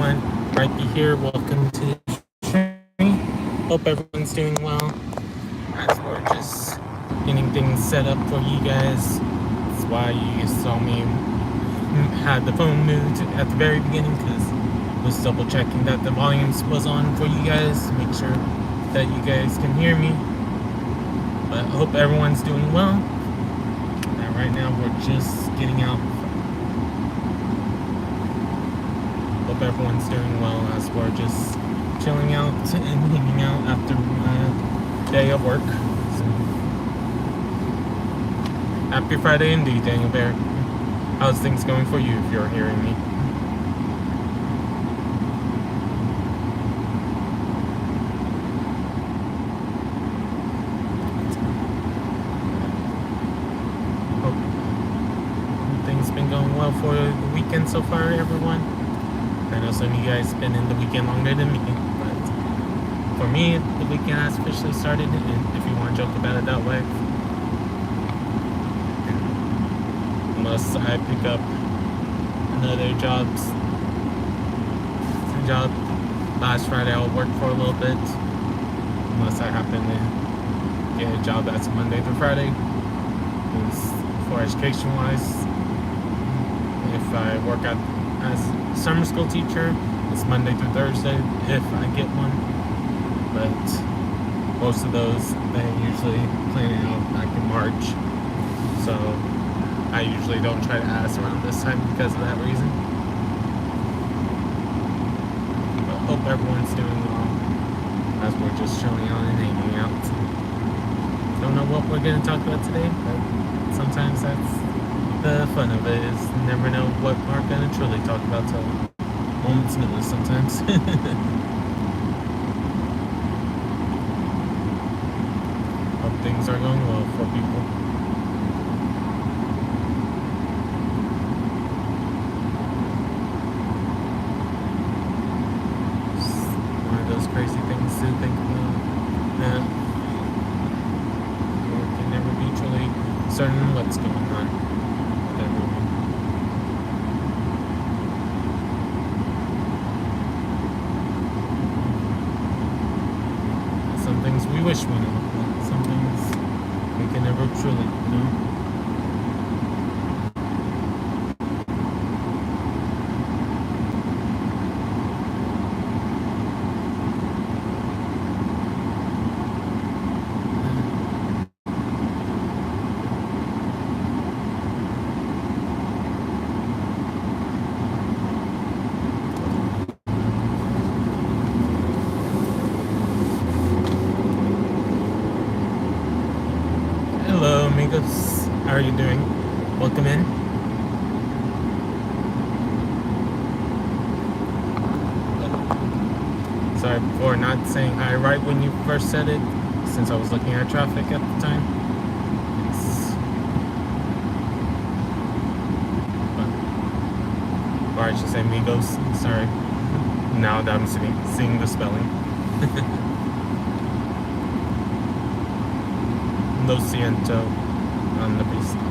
everyone. Rhypi here. Welcome to the stream. Hope everyone's doing well. As we're just getting things set up for you guys. That's why you saw me had the phone moved at the very beginning, because I was double checking that the volumes was on for you guys. Make sure that you guys can hear me. But I hope everyone's doing well. And right now we're just getting out. Hope everyone's doing well as we're just chilling out and hanging out after my day of work. So, happy Friday indeed, Daniel Bear. How's things going for you if you're hearing me? Hope things been going well for the weekend so far, everyone. I know some of you guys been in the weekend longer than me, but for me, the weekend has officially started, and if you want to joke about it that way. Unless I pick up another job last Friday, I'll work for a little bit. Unless I happen to get a job that's Monday through Friday. Because for education-wise, if I work as a summer school teacher, it's Monday through Thursday if I get one. But most of those, they usually plan it out back in March. So I usually don't try to ask around this time because of that reason. But hope everyone's doing well as we're just chilling out and hanging out. Don't know what we're going to talk about today, but sometimes that's the fun of it, is never know what we're going to truly talk about till moment's notice sometimes. Hope things are going well for people. Crazy things to think about. Yeah. You can never be truly certain what's going on with everyone. Some things we wish we knew, but some things we can never truly know. How are you doing? Welcome in. Sorry for not saying hi right when you first said it, since I was looking at traffic at the time. Or I should say Migos. Sorry. Now that I'm seeing the spelling. Lo siento on the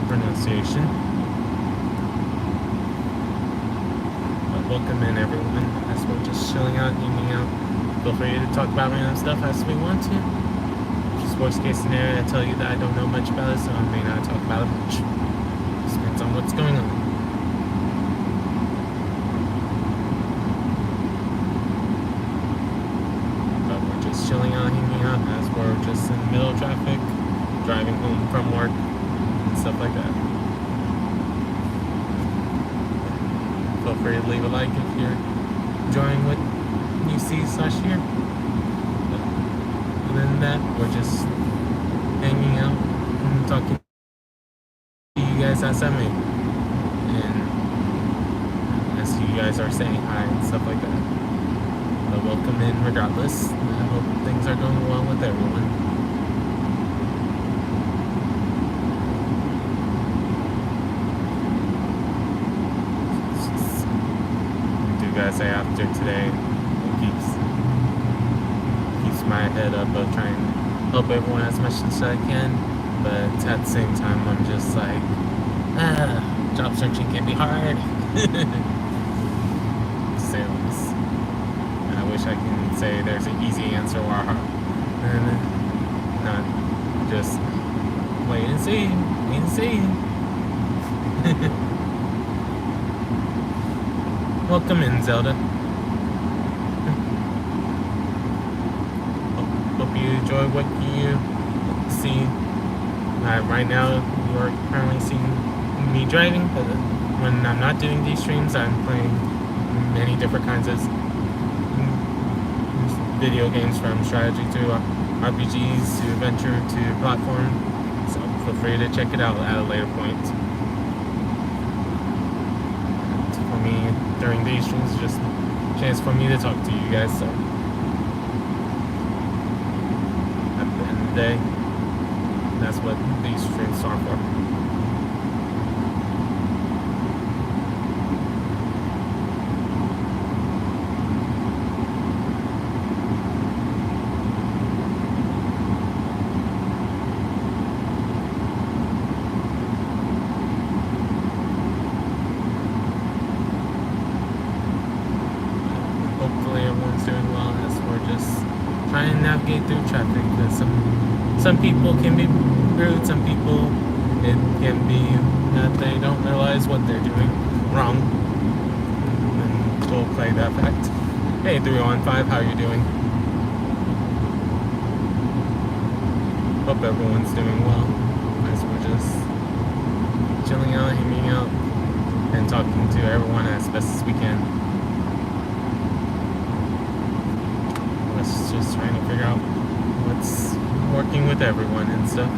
pronunciation. But welcome in, everyone, as we're just chilling out, hanging out. Feel free to talk about random stuff as we want to. Just worst case scenario, I tell you that I don't know much about it, so I may not talk about it much. Just depends on what's going on. But we're just chilling out, hanging out, as we're just in the middle of traffic, driving home from work, and stuff like that. Feel free to leave a like if you're enjoying what you see/hear. Other than that, we're just hanging out and talking to you guys as I may. And as you guys are saying hi and stuff like that. But welcome in regardless. I hope things are going well with everyone. Guys, say after today, it keeps my head up of trying to help everyone as much as I can, but at the same time, I'm just like, job searching can be hard. To say the least. wish I can say there's an easy answer or and not just wait and see. Welcome in, Zelda. Hope you enjoy what you see. Right now, you are currently seeing me driving, but when I'm not doing these streams, I'm playing many different kinds of video games, from strategy to RPGs to adventure to platform. So feel free to check it out at a later point. And for me, during these streams, it's just a chance for me to talk to you guys. So at the end of the day, that's what these streams are for. Navigate through traffic, because some people can be rude, some people it can be that they don't realize what they're doing wrong, and we'll play that fact. Hey 315, how you doing? Hope everyone's doing well, as we're just chilling out, hanging out, and talking to everyone as best as we can. Just trying to figure out what's working with everyone and stuff.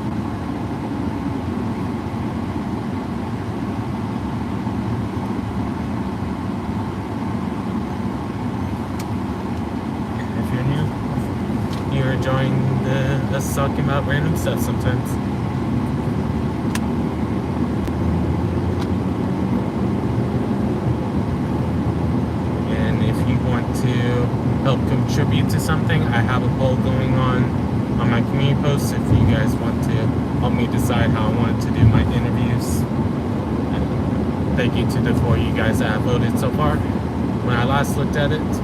And if you're new, you're enjoying us talking about random stuff sometimes. And if you want to help contribute to something, I have a poll going on my community posts if you guys want to help me decide how I want to do my interviews. And thank you to the 4 of you guys that have voted so far. When I last looked at it, it's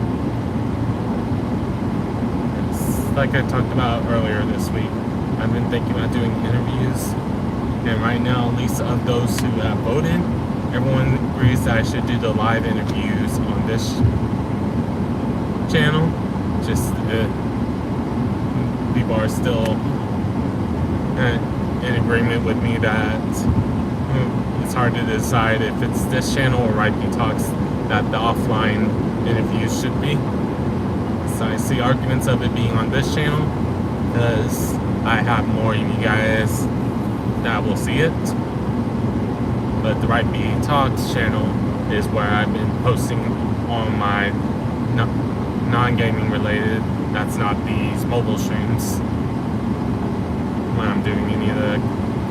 like I talked about earlier this week, I've been thinking about doing interviews, and right now, at least of those who have voted, everyone agrees that I should do the live interviews on this channel. Just people are still in agreement with me that it's hard to decide if it's this channel or Rhypi Talks that the offline interviews should be. So I see arguments of it being on this channel because I have more of you guys that will see it. But the Rhypi Talks channel is where I've been posting all my non-gaming related, that's not these mobile streams, when I'm doing any of the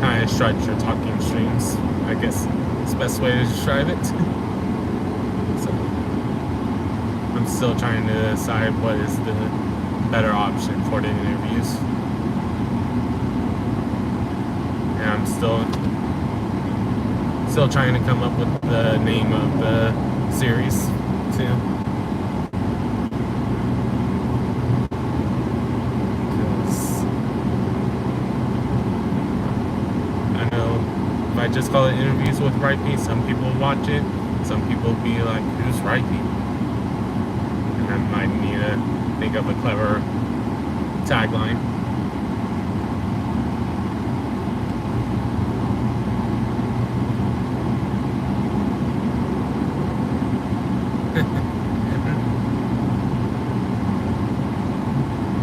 kind of structured talking streams, I guess it's the best way to describe it. So I'm still trying to decide what is the better option for the interviews, and I'm still trying to come up with the name of the series too. I just call it interviews with Rhypi. Some people watch it. Some people be like, who's Rhypi? And I might need to think of a clever tagline.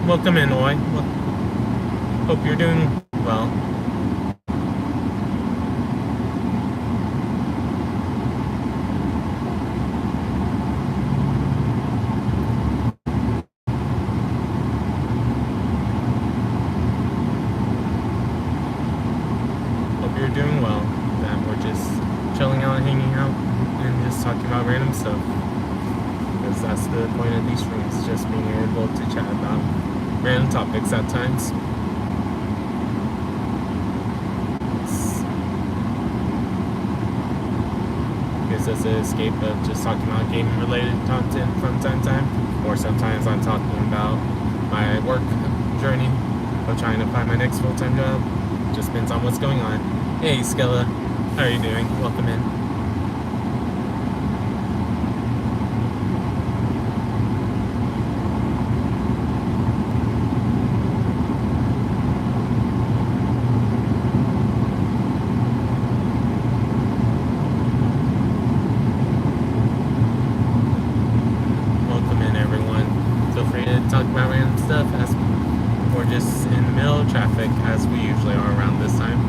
Welcome in, Oi. Hope you're doing well. Doing well, that we're just chilling out, hanging out, and just talking about random stuff, because that's the point of these streams, just being able to chat about random topics at times. Gives us an escape of just talking about gaming related content from time to time, or sometimes I'm talking about my work journey of trying to find my next full-time job. Just depends on what's going on. Hey, Skella, how are you doing? Welcome in. Welcome in, everyone. Feel free to talk about random stuff as we're just in the middle of traffic, as we usually are around this time.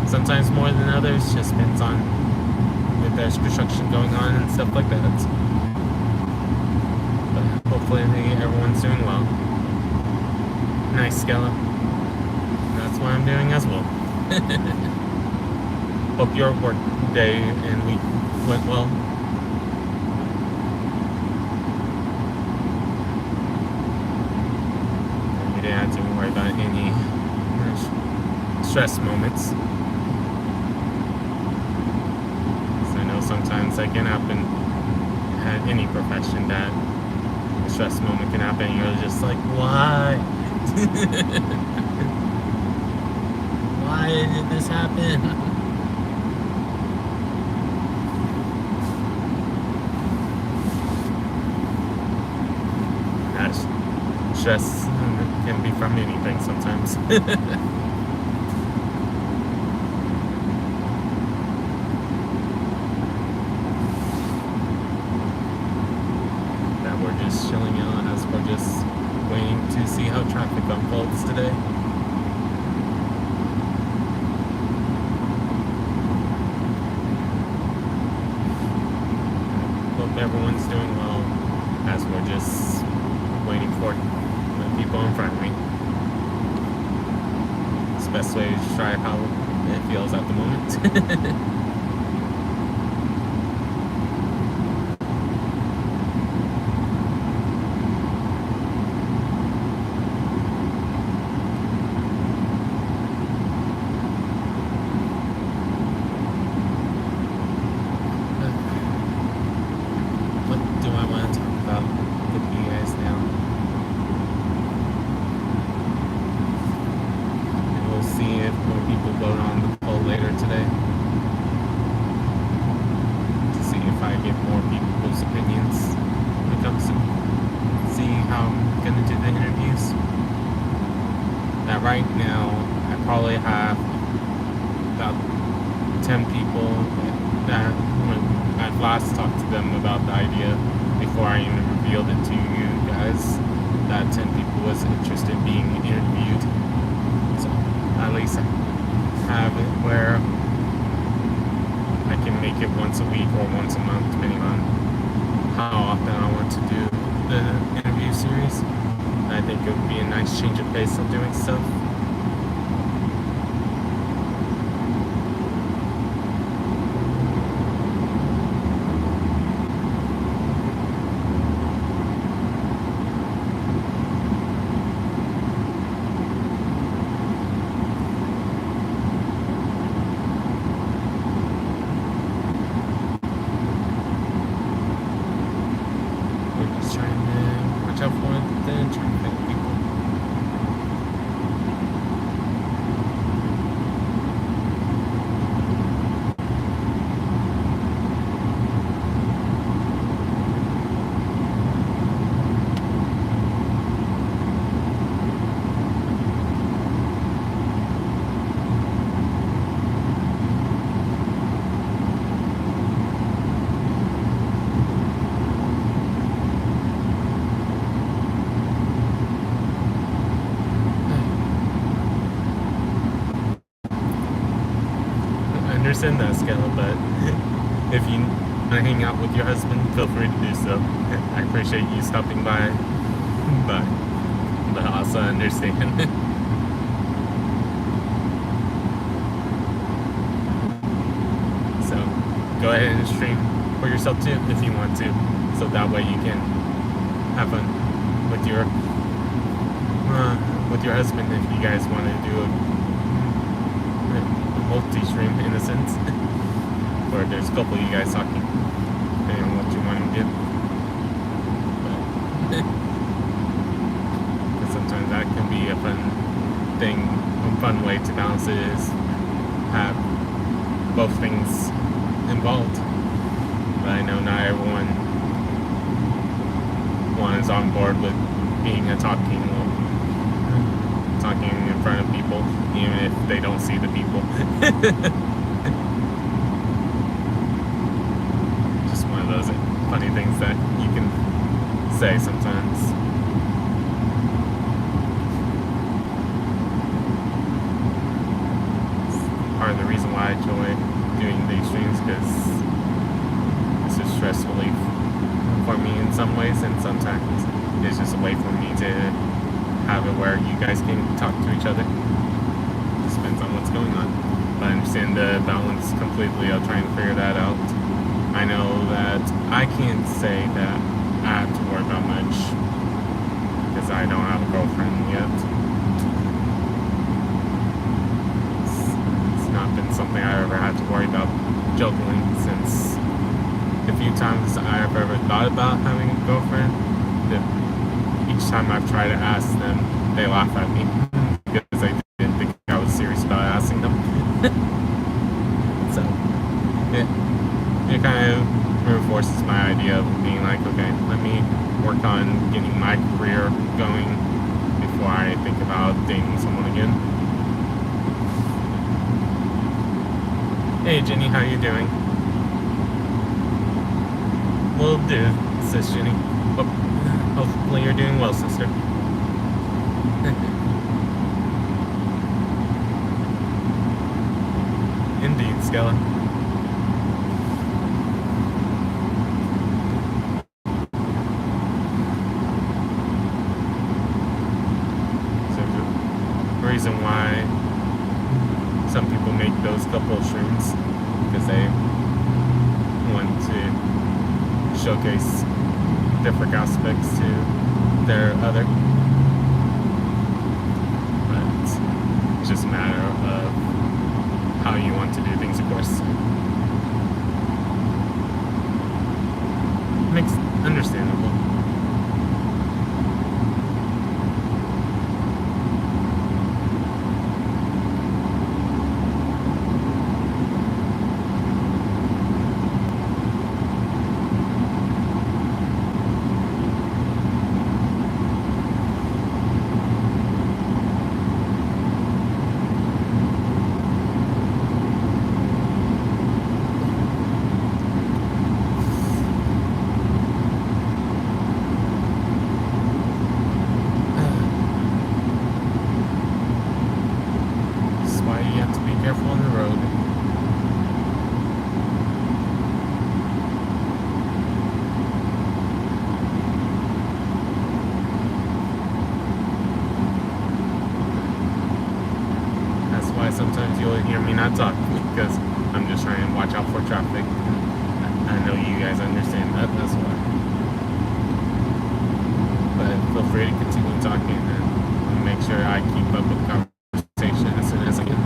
Sometimes more than others, just depends on if there's construction going on and stuff like that. But hopefully everyone's doing well. Nice, Skella. That's what I'm doing as well. Hope your work day and week went well. You didn't have to worry about any stress moments. So I know sometimes that can happen at any profession, that a stress moment can happen and you're just like, why? Why did this happen? Stress can be from anything sometimes. That we're just chilling out as we're just waiting to see how traffic unfolds today. Hope everyone's doing well as we're just waiting for the people in front of me. It's the best way to describe how it feels at the moment. What do I want to talk about with you guys now? And we'll see if more people vote on the poll later today to see if I get more people's opinions when it comes to see how I'm gonna do the interviews. Now right now I probably have about 10 people that when I last talked to them about the idea before I even revealed it to you guys, that 10 people was interested in being interviewed. So at least I have it where I can make it once a week or once a month, depending on how often I want to do the interview series. I think it would be a nice change of pace of doing stuff. We're just trying to watch out for the traffic people. I understand that, Skella, but if you want to hang out with your husband, feel free to do so. I appreciate you stopping by, but I also understand. So go ahead and stream for yourself too if you want to, so that way you can have fun with your husband if you guys want to do a multi-stream in a sense, or there's a couple of you guys talking, depending on what you want to do. way to balance it is have both things involved. But I know not everyone is on board with being talking in front of people, even if they don't see the people. Just one of those funny things that you can say sometimes. It's part of the reason why I enjoy doing these streams, because it's a stress relief for me in some ways, and sometimes it's just a way for me to have it where you guys can talk to each other. It depends on what's going on. But I understand the balance completely. I'll try and figure that out. I know that I can't say that I have to worry about much because I don't have a girlfriend yet. It's not been something I ever had to worry about juggling, since the few times I've ever thought about having a girlfriend, each time I've tried to ask them, they laugh at me because they didn't think I was serious about asking them. So it kind of reinforces my idea of being like, okay, let me work on getting my career going before I think about dating someone again. Hey Jenny, how you doing? Will do, sis Jenny. Hopefully you're doing well, sister. Indeed, Skella. So the reason why some people make those couple of streams, because they want to showcase different aspects to their other, but it's just a matter of how you want to do things, of course. Makes understandable. Sometimes you'll hear me not talk because I'm just trying to watch out for traffic. I know you guys understand that, that's why. But feel free to continue talking and make sure I keep up with the conversation as soon as I can.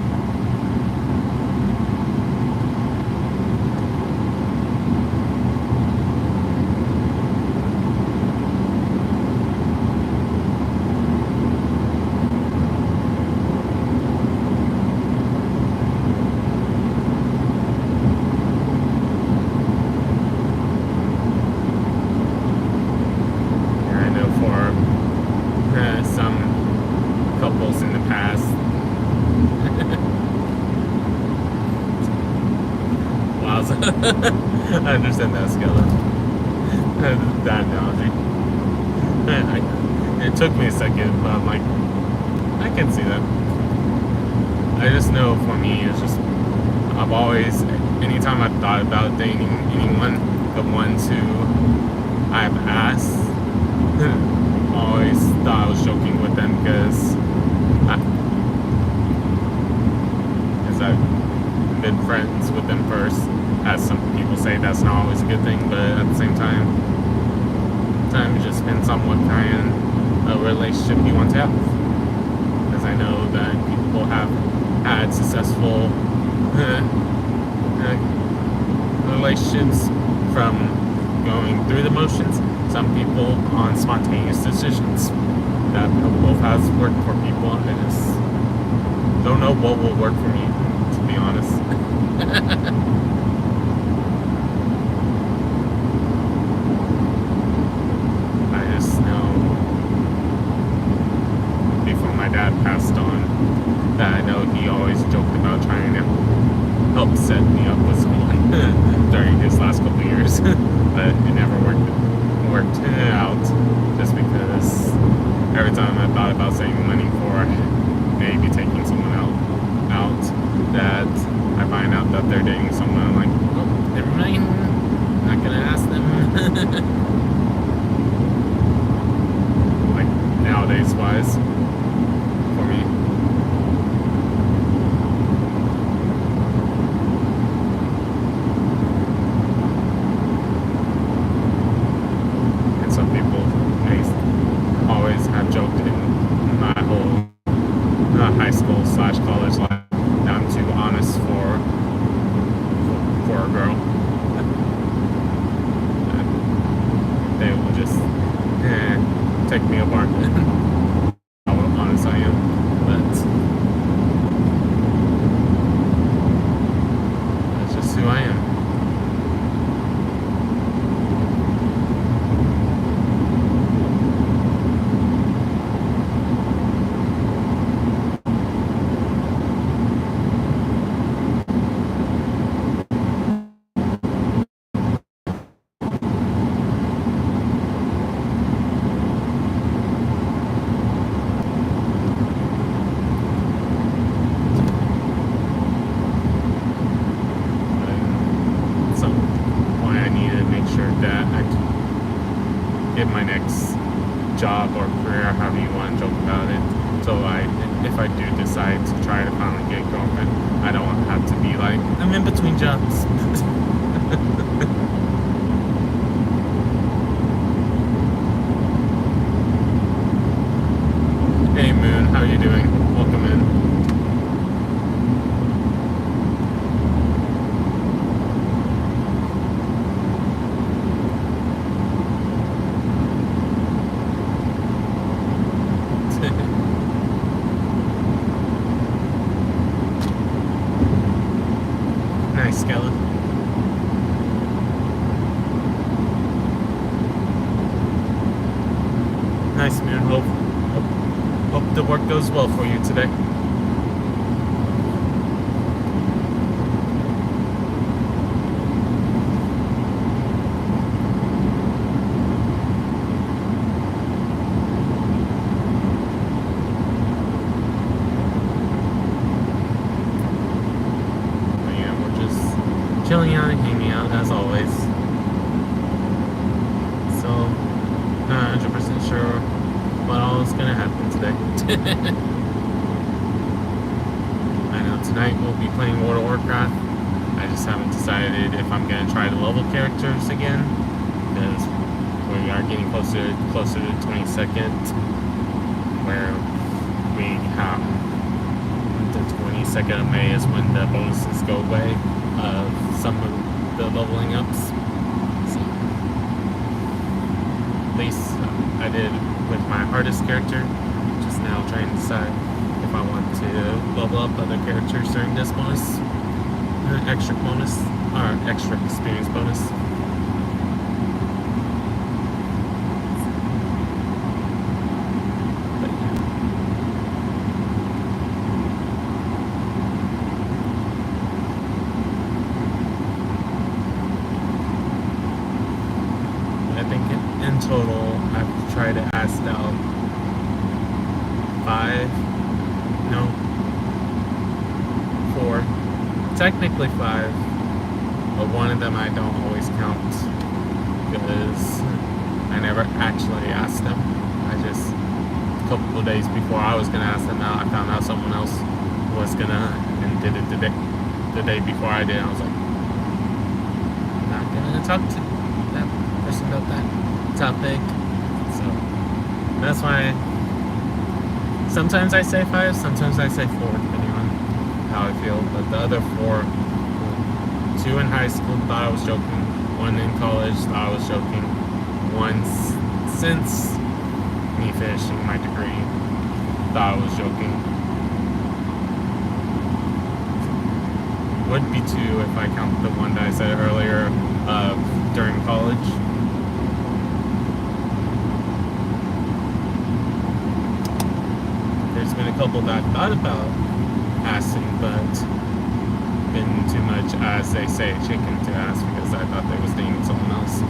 I understand that, Skella. That analogy. It took me a second, but I'm like, I can see that. I just know for me, it's just, I've always, anytime I've thought about dating anyone, the ones who I've asked, always thought I was joking with them because I've been friends with them first. As some people say, that's not always a good thing, but at the same time it just depends on what kind of relationship you want to have. Because I know that people have had successful relationships from going through the motions. Some people on spontaneous decisions. That both has worked for people, and Don't know what will work for me, to be honest. I just know before my dad passed on that I know he always joked about trying to help set me up with someone during his last couple of years, but it never worked out just because every time I thought about saving money for maybe taking someone out that I find out that they're dating someone, I'm like, oh, never mind, I'm not gonna ask them. Like nowadays wise for me. And some people may always have joked in my whole high school / college life that I'm too honest for a girl. They will just take me apart. How honest I am, but that's just who I am. At some point, I need to make sure that I get my next job or career, however you want to joke about it. So if I do decide to try to finally get a girlfriend, I don't have to be like, I'm in between jobs. Hey Moon, how you doing? Welcome in. Nice skeleton. Nice Moon. Hope the work goes well for you today. But yeah, we're just chilling out and hanging out as always. So, not 100% sure what all is gonna happen today. I know tonight we'll be playing World of Warcraft. I just haven't decided if I'm gonna try to level characters again, because we are getting closer to the 22nd, where we have the 22nd of May is when the bonuses go away of some of the leveling ups. So at least I did with my hardest character. Just now trying to decide if I want to level up other characters during this bonus, extra bonus, or extra experience bonus. But yeah. I think in total I've tried to ask out 4, technically 5, but one of them I don't always count because I never actually asked them. I just, a couple of days before I was gonna ask them out, I found out someone else was gonna and did it the day before I did. I was like, I'm not gonna talk to that person about that topic. So that's why sometimes I say 5, sometimes I say 4, depending on how I feel. But the other 4, 2 in high school thought I was joking, 1 in college thought I was joking, 1 since me finishing my degree thought I was joking. would be two if I count the one that I said earlier during college. There's been a couple that I thought about passing, but been too much, as they say, chicken to ask because I thought they was dating someone else.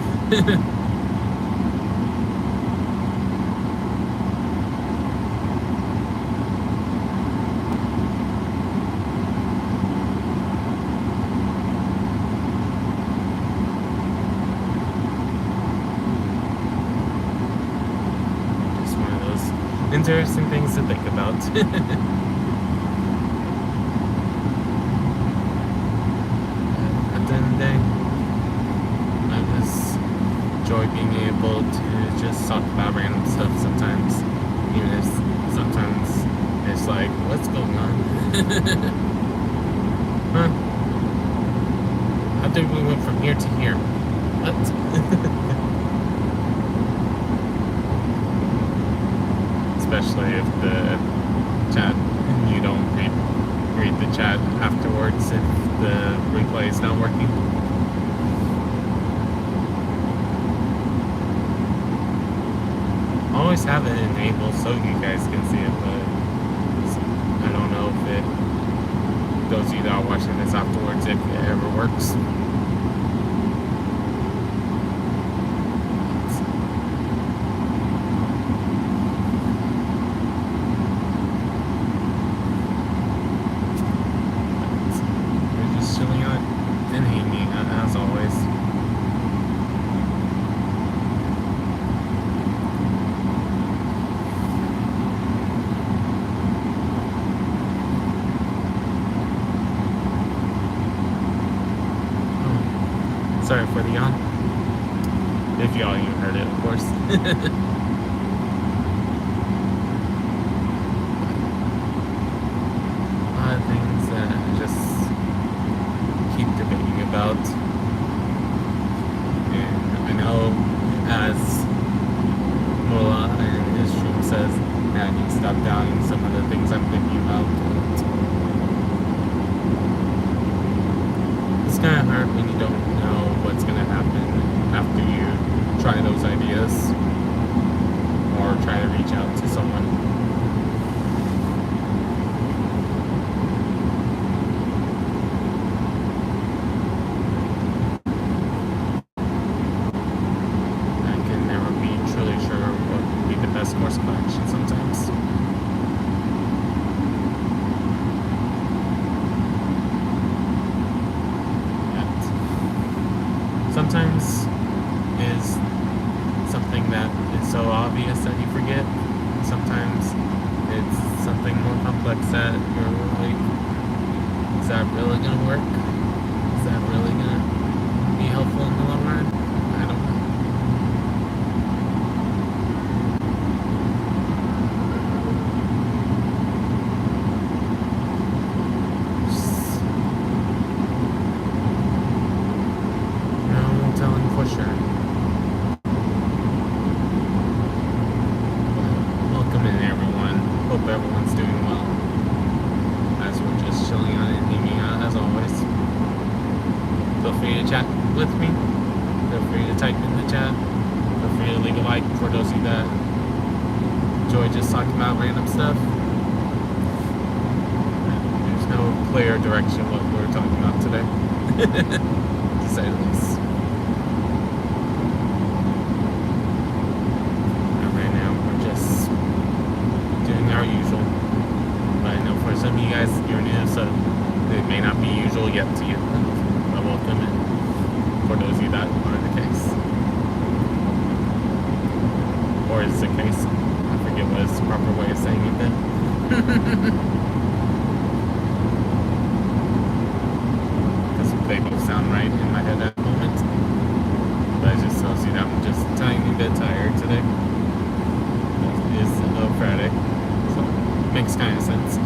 Interesting things to think about. At the end of the day, I just enjoy being able to just talk about random stuff sometimes. Even if sometimes it's like, what's going on? Huh? How did we went from here to here? What? Especially if the chat, you don't read the chat afterwards if the replay is not working. I always have it enabled so you guys can see it, but I don't know if it, those of you that are watching this afterwards, if it ever works. Sorry for the yawn. If y'all even heard it, of course. A lot of things that I just keep debating about. And I know, as Mola in his stream says, I need to stop doubting some of the things I'm thinking about. It's kind of hard when you don't know what's going to happen after you try those ideas or try to reach out to someone. I can never be truly sure what would be the best course of action sometimes. Sometimes is something that is so obvious that you forget. Sometimes it's something more complex that you're like, is that really going to work? Is that really going to be helpful in the long run? I don't know. For sure. Welcome in, everyone. Hope everyone's doing well. As we're just chilling out and hanging out, as always. Feel free to chat with me. Feel free to type in the chat. Feel free to leave a like for those of you that enjoy just talking about random stuff. There's no clear direction what we're talking about today, to say the least. Our usual, but I know for some of you guys you're new, so it may not be usual yet to you. But welcome in for those of you that are the case, or is the case. I forget what is the proper way of saying it then. Because they both sound right in my head at the moment, but it just tells you that I'm just a tiny bit tired today. It is Friday. Makes kind of sense. Who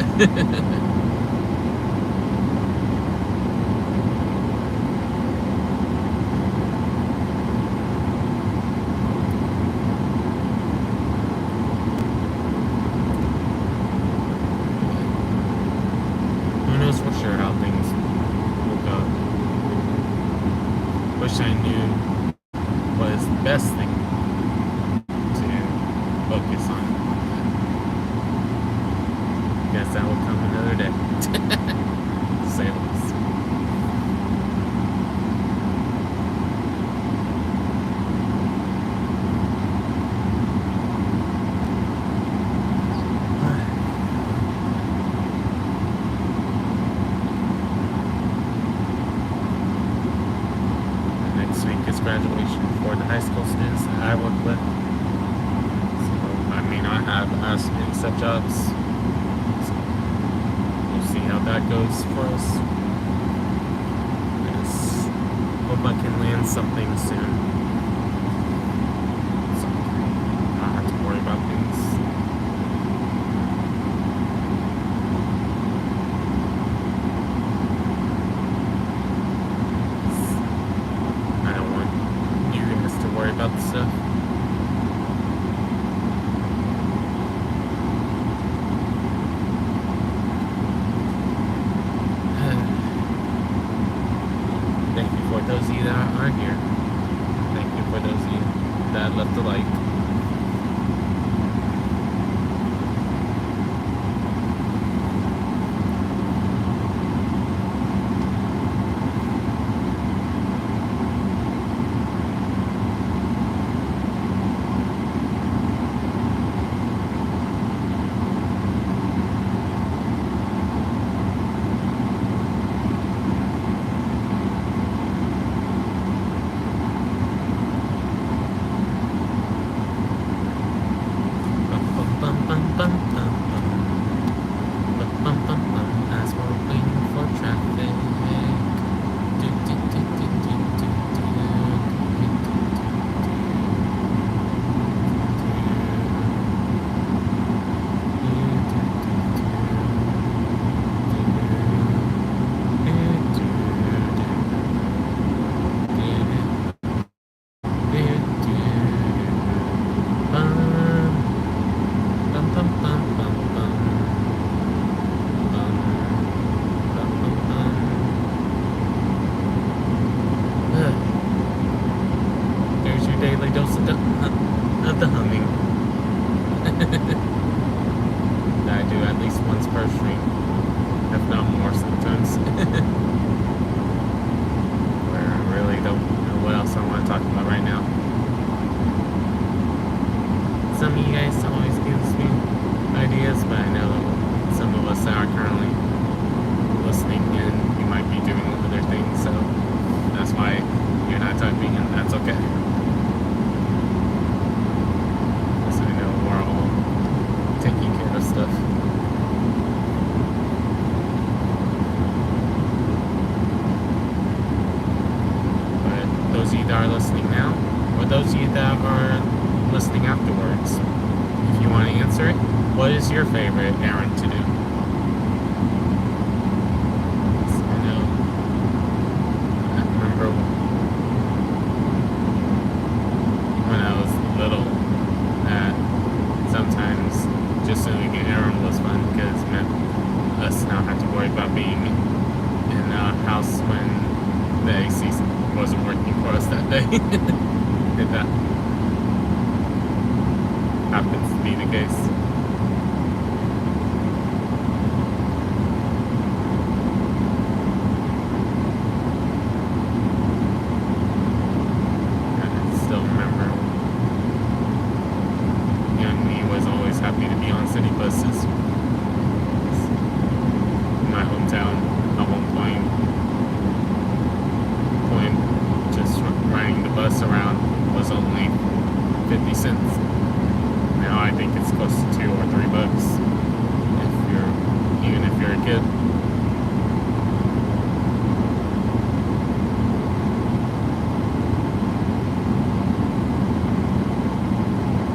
knows for sure how things best thing to focus on. Guess that will come another day. To say the least. Next week is graduation for the high school students that I work with. So, I may not have asked to accept jobs. So, we'll see how that goes for us. Yes. Hope I can land something soon. So, I don't have to worry about things. I don't want you guys to worry about the stuff. Thank you for those of you that are here. Thank you for those of you that left a like. As we're waiting for traffic. There's your daily dose of the humming. That I do at least once per stream, if not more sometimes. Where I really don't know what else I want to talk about right now. Some of you guys always gives me ideas, but I know some of us that are currently listening and you might be doing other things, so that's why you're not typing, and that's okay. Because I know we're all taking care of stuff. But those of you that are listening now, or those of you that are listening afterwards, if you want to answer it, what is your favorite errand to do? I know, I remember when I was little that sometimes just doing an errand was fun because it meant us not have to worry about being in a house when the AC wasn't working for us that day. If that happens to be the case. I still remember young me was always happy to be on city buses. In my hometown, at one point, just riding the bus around was only 50 cents. Now I think it's close to $2 or $3 even if you're a kid.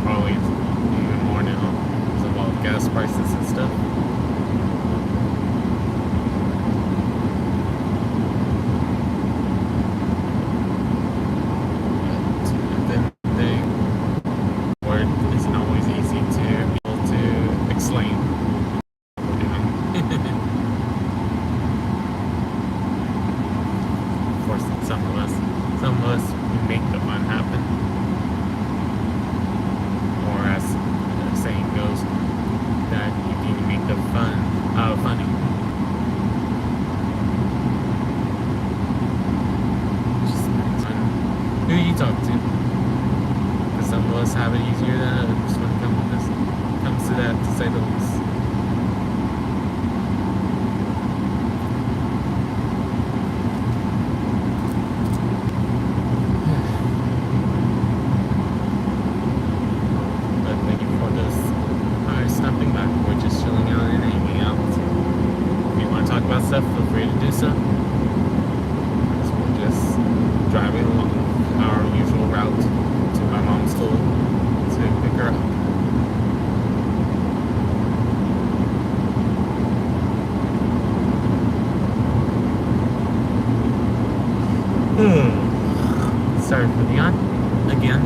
Probably even more now because of all the gas prices and stuff. Some of us make the fun happen. of us have it easier than others when it comes to that, to say the least. But thank you for this. Stopping by. We're just chilling out and hanging out. If you want to talk about stuff, feel free to do so. So we're just driving along our usual route to my mom's school to pick her up. Sorry for the yawn again.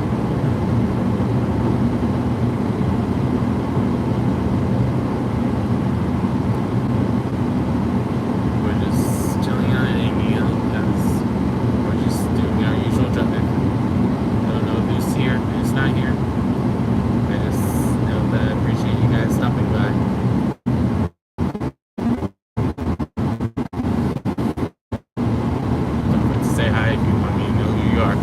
We're just chilling out and hanging out because we're just doing our usual driving. I don't know who's here, who's not here. I just know that I appreciate you guys stopping by. Don't forget to say hi if you want me to know who you are.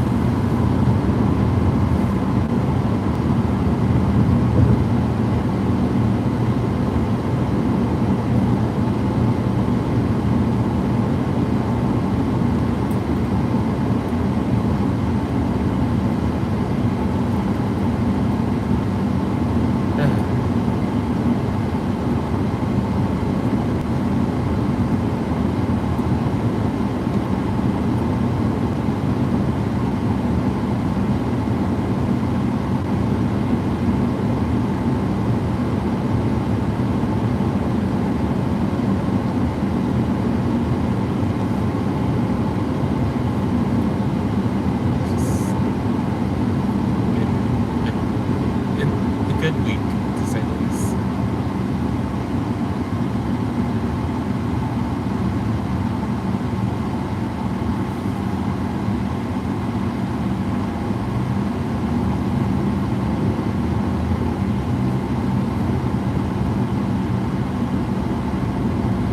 Good week, to say the least.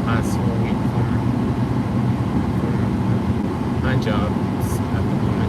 Last whole week for my jobs at the moment.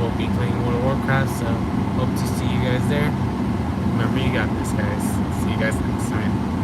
We'll be playing World of Warcraft, so hope to see you guys there. Remember, you got this, guys. See you guys next time.